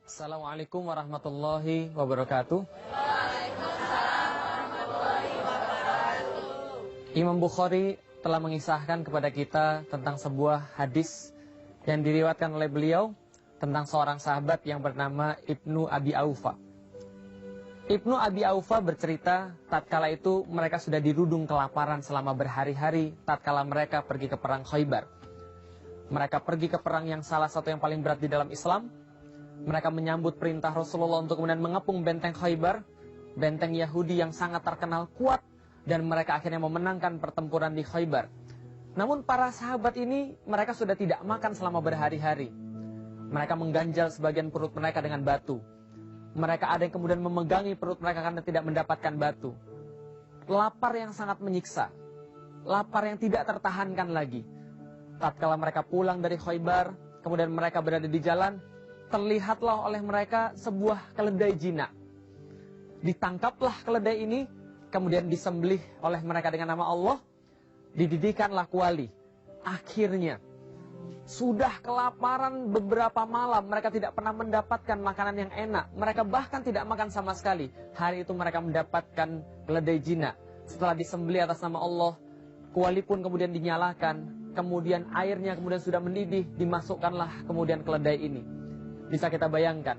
Assalamualaikum warahmatullahi wabarakatuh. Waalaikumsalam warahmatullahi wabarakatuh. Imam Bukhari telah mengisahkan kepada kita tentang sebuah hadis yang diriwayatkan oleh beliau tentang seorang sahabat yang bernama Ibnu Abi Aufa. Ibnu Abi Aufa bercerita, tatkala itu mereka sudah dirudung kelaparan selama berhari-hari tatkala mereka pergi ke perang Khaybar. Mereka pergi ke perang yang salah satu yang paling berat di dalam Islam. Mereka menyambut perintah Rasulullah untuk kemudian mengepung benteng Khaybar, benteng Yahudi yang sangat terkenal kuat, dan mereka akhirnya memenangkan pertempuran di Khaybar. Namun para sahabat ini, mereka sudah tidak makan selama berhari-hari. Mereka mengganjal sebagian perut mereka dengan batu. Mereka ada yang kemudian memegangi perut mereka karena tidak mendapatkan batu. Lapar yang sangat menyiksa, lapar yang tidak tertahankan lagi. Tatkala mereka pulang dari Khaybar, kemudian mereka berada di jalan, terlihatlah oleh mereka sebuah keledai jinak. Ditangkaplah keledai ini, kemudian disembelih oleh mereka dengan nama Allah, dididihkanlah kuali. Akhirnya, sudah kelaparan beberapa malam, mereka tidak pernah mendapatkan makanan yang enak. Mereka bahkan tidak makan sama sekali. Hari itu mereka mendapatkan keledai jinak. Setelah disembelih atas nama Allah, kuali pun kemudian dinyalakan. Kemudian airnya kemudian sudah mendidih, dimasukkanlah kemudian keledai ini. Bisa kita bayangkan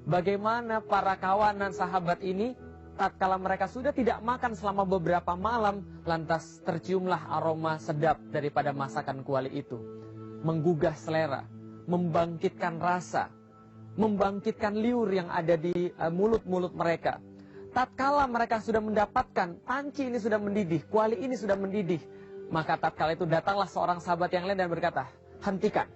bagaimana para kawanan sahabat ini tatkala mereka sudah tidak makan selama beberapa malam, lantas terciumlah aroma sedap daripada masakan kuali itu. Menggugah selera, membangkitkan rasa, membangkitkan liur yang ada di mulut-mulut mereka. Tatkala mereka sudah mendapatkan panci ini sudah mendidih, kuali ini sudah mendidih, maka tatkala itu datanglah seorang sahabat yang lain dan berkata, hentikan,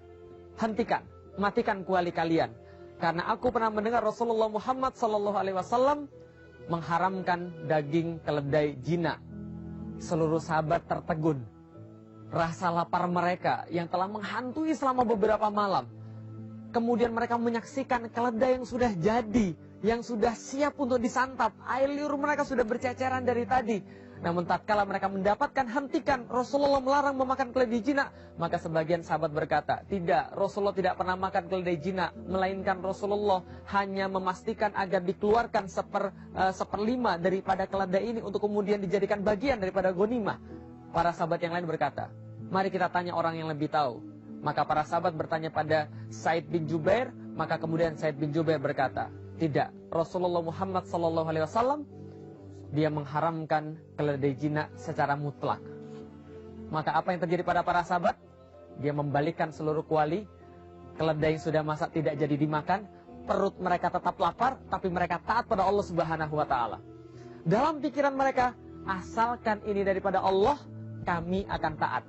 hentikan, matikan kuali kalian, karena aku pernah mendengar Rasulullah Muhammad SAW mengharamkan daging keledai jinak. Seluruh sahabat tertegun. Rasa lapar mereka yang telah menghantui selama beberapa malam, kemudian mereka menyaksikan keledai yang sudah jadi, yang sudah siap untuk disantap. Air liur mereka sudah berceceran dari tadi. Namun tatkala mereka mendapatkan hentikan, Rasulullah melarang memakan keledai jinak, maka sebagian sahabat berkata, tidak, Rasulullah tidak pernah makan keledai jinak, melainkan Rasulullah hanya memastikan agar dikeluarkan seperlima daripada keledai ini untuk kemudian dijadikan bagian daripada ghanimah. Para sahabat yang lain berkata, mari kita tanya orang yang lebih tahu. Maka para sahabat bertanya pada Sa'id bin Jubair, maka kemudian Sa'id bin Jubair berkata, tidak, Rasulullah Muhammad SAW dia mengharamkan keledai jinak secara mutlak. Maka apa yang terjadi pada para sahabat? Dia membalikkan seluruh kuali. Keledai yang sudah masak tidak jadi dimakan. Perut mereka tetap lapar, tapi mereka taat pada Allah Subhanahu wa Ta'ala. Dalam pikiran mereka, asalkan ini daripada Allah, kami akan taat.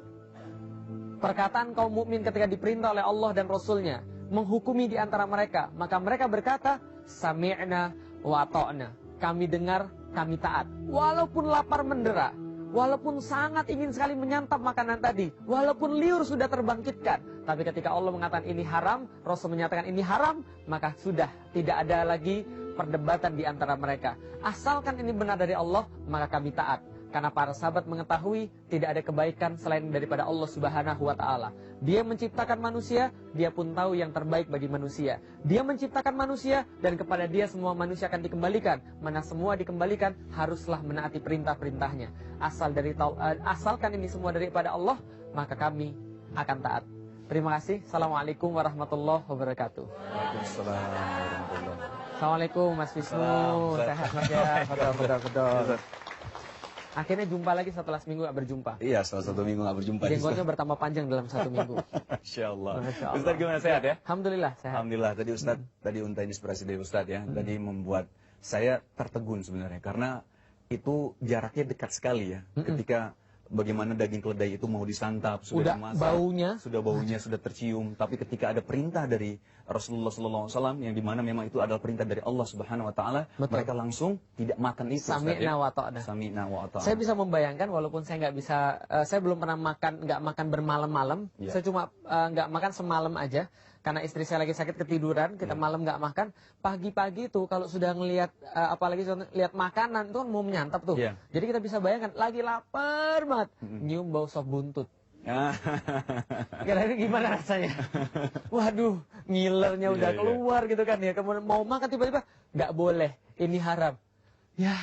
Perkataan kaum mukmin ketika diperintah oleh Allah dan Rasulnya menghukumi di antara mereka, maka mereka berkata, sami'na wa ata'na. Kami dengar, kami taat. Walaupun lapar mendera, walaupun sangat ingin sekali menyantap makanan tadi, walaupun liur sudah terbangkitkan, tapi ketika Allah mengatakan ini haram, Rasul menyatakan ini haram, maka sudah tidak ada lagi perdebatan di antara mereka. Asalkan ini benar dari Allah, maka kami taat. Karena para sahabat mengetahui tidak ada kebaikan selain daripada Allah Subhanahu wa Ta'ala. Dia menciptakan manusia, dia pun tahu yang terbaik bagi manusia. Dia menciptakan manusia dan kepada dia semua manusia akan dikembalikan. Mana semua dikembalikan, haruslah menaati perintah-perintahnya. Asalkan ini semua daripada Allah, maka kami akan taat. Terima kasih. Assalamualaikum warahmatullahi wabarakatuh. Waalaikumsalam warahmatullahi wabarakatuh. Assalamualaikum Mas Wisnu. Sehat Mas ya. Betul. Akhirnya jumpa lagi setelah seminggu gak berjumpa. Iya, setelah 1 minggu gak berjumpa. Jenggotnya bertambah panjang dalam 1 minggu. Masya Allah. Masya Allah. Ustadz gimana, sehat ya? Alhamdulillah sehat. Alhamdulillah. Tadi Ustadz, tadi unta inspirasi dari Ustadz ya. Tadi membuat saya tertegun sebenarnya. Karena itu jaraknya dekat sekali ya. Ketika bagaimana daging keledai itu mau disantap, sudah dimasak, baunya sudah tercium. Tapi ketika ada perintah dari Rasulullah SAW yang dimana memang itu adalah perintah dari Allah Subhanahu Wa Taala, mereka langsung tidak makan itu. Sami'na wa ta'na. Sami'na wa ta'na. Saya bisa membayangkan walaupun saya nggak bisa, saya belum pernah nggak makan bermalam-malam. Ya. Saya cuma nggak makan semalam aja. Karena istri saya lagi sakit ketiduran, kita malam nggak makan. Pagi-pagi tuh kalau sudah ngelihat, apalagi lihat makanan tuh kan mau menyantap tuh. Yeah. Jadi kita bisa bayangkan lagi lapar banget, nyium bau sop buntut. Kira-kira gimana rasanya? Waduh, ngilernya udah Iya, iya. keluar gitu kan ya. Kemudian mau makan tiba-tiba nggak boleh, ini haram. Ya,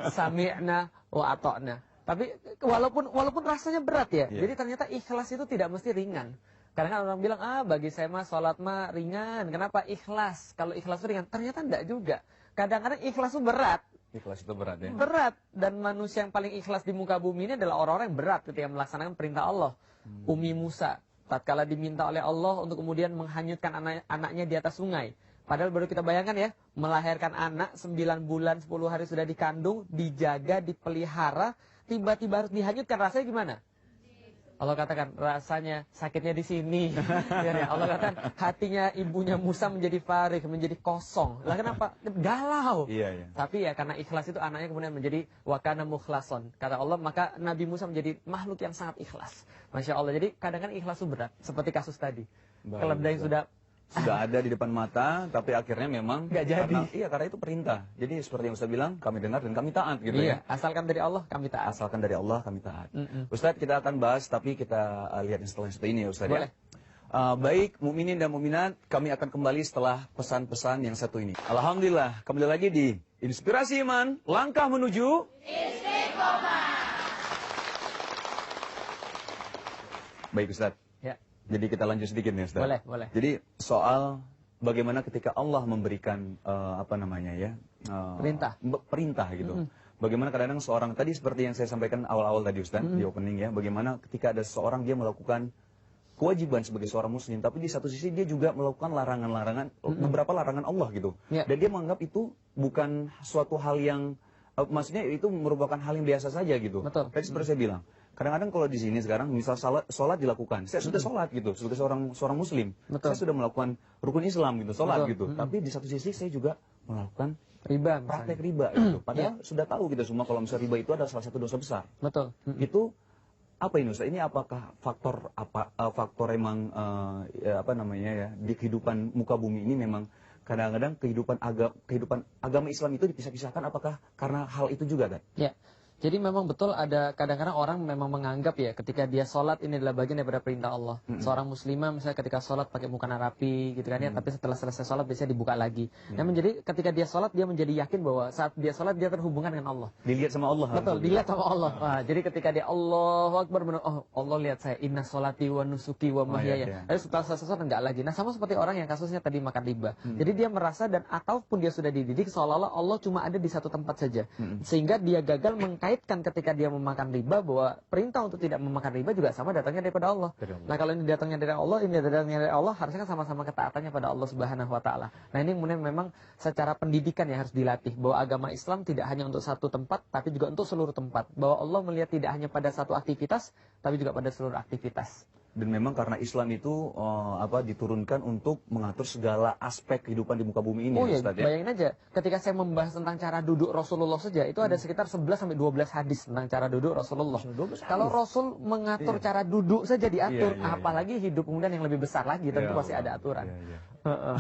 sami'na wa ata'na. Tapi walaupun rasanya berat ya. Iya. Jadi ternyata ikhlas itu tidak mesti ringan. Kadang orang bilang, bagi saya mah sholat mah ringan. Kenapa? Ikhlas. Kalau ikhlas itu ringan, ternyata enggak juga. Kadang-kadang ikhlas itu berat. Ikhlas itu berat ya. Berat. Dan manusia yang paling ikhlas di muka bumi ini adalah orang-orang yang berat ketika melaksanakan perintah Allah. Umi Musa, tatkala diminta oleh Allah untuk kemudian menghanyutkan anaknya di atas sungai. Padahal baru kita bayangkan ya, melahirkan anak 9 bulan 10 hari sudah dikandung, dijaga, dipelihara, tiba-tiba harus dihanyutkan. Rasanya gimana? Allah katakan rasanya sakitnya di sini. Ya, Allah katakan hatinya ibunya Musa menjadi farig, menjadi kosong. Lah kenapa? Galau. Iya, iya. Tapi ya karena ikhlas itu anaknya kemudian menjadi wakana mukhlason. Kata Allah, maka Nabi Musa menjadi makhluk yang sangat ikhlas. Masya Allah. Jadi kadang-kadang ikhlas itu berat. Seperti kasus tadi. Baik, Keledai baik. Sudah ada di depan mata, tapi akhirnya memang Nggak jadi. Karena itu perintah. Jadi seperti yang Ustaz bilang, kami dengar dan kami taat gitu Iya, ya. asalkan dari Allah kami taat. Asalkan dari Allah kami taat. Mm-mm. Ustaz, kita akan bahas, tapi kita lihat yang setelah ini ya Ustaz Boleh. ya. Baik, mukminin dan mukminat, kami akan kembali setelah pesan-pesan yang satu ini. Alhamdulillah, kembali lagi di Inspirasi Iman, langkah menuju Istiqomah. Baik Ustaz. Ya, Jadi kita lanjut sedikit nih Ustaz. boleh, boleh. Jadi soal bagaimana ketika Allah memberikan Perintah. perintah gitu. Bagaimana kadang-kadang seorang tadi seperti yang saya sampaikan awal-awal tadi Ustaz di opening ya, bagaimana ketika ada seorang dia melakukan kewajiban sebagai seorang muslim, tapi di satu sisi dia juga melakukan larangan-larangan, beberapa larangan Allah gitu. Ya. Dan dia menganggap itu bukan suatu hal yang maksudnya itu merupakan hal yang biasa saja gitu. Betul. Tadi seperti saya bilang, kadang-kadang kalau di sini sekarang misal sholat dilakukan, saya sudah sholat gitu sebagai seorang muslim, Betul. saya sudah melakukan rukun Islam gitu, sholat Betul. gitu. Tapi di satu sisi saya juga melakukan Riba praktek misalnya. riba gitu. Padahal sudah tahu kita semua kalau misalnya riba itu adalah salah satu dosa besar. Betul. Itu apa ini Ustaz? Ini apakah faktor emang di kehidupan muka bumi ini memang kadang-kadang kehidupan agama Islam itu dipisah-pisahkan, apakah karena hal itu juga kan? Ya, jadi memang betul ada kadang-kadang orang memang menganggap ya ketika dia sholat ini adalah bagian daripada perintah Allah. Seorang muslimah misalnya ketika sholat pakai mukena rapi gitu kan ya, tapi setelah selesai sholat biasanya dibuka lagi. Nah menjadi ketika dia sholat dia menjadi yakin bahwa saat dia sholat dia terhubungan dengan Allah. Dilihat sama Allah. Betul, dilihat sama Allah. Wah, jadi ketika dia Allahu Akbar, oh Allah lihat saya, inna sholati wa nusuki wa mahyaya. iya. Lalu setelah selesai sholat enggak lagi. Nah sama seperti orang yang kasusnya tadi makan riba. Jadi dia merasa dan ataupun dia sudah dididik seolah-olah Allah cuma ada di satu tempat saja. Sehingga dia gagal mengkaitkan ketika dia memakan riba bahwa perintah untuk tidak memakan riba juga sama datangnya daripada Allah. Nah kalau ini datangnya dari Allah, ini datangnya dari Allah, harusnya kan sama-sama ketaatannya pada Allah Subhanahu wa taala. Nah ini kemudian memang secara pendidikan yang harus dilatih bahwa agama Islam tidak hanya untuk satu tempat tapi juga untuk seluruh tempat. Bahwa Allah melihat tidak hanya pada satu aktivitas tapi juga pada seluruh aktivitas. Dan memang karena Islam itu diturunkan untuk mengatur segala aspek kehidupan di muka bumi ini, Oh iya, Ustaz ya. bayangin aja ketika saya membahas tentang cara duduk Rasulullah saja itu ada sekitar 11 sampai 12 hadis tentang cara duduk Rasulullah. 12 Kalau Rasul mengatur cara duduk saja diatur, Iya, iya, iya. apalagi hidup kemudian yang lebih besar lagi tentu Ya pasti ada Allah. aturan. Iya, iya. Heeh.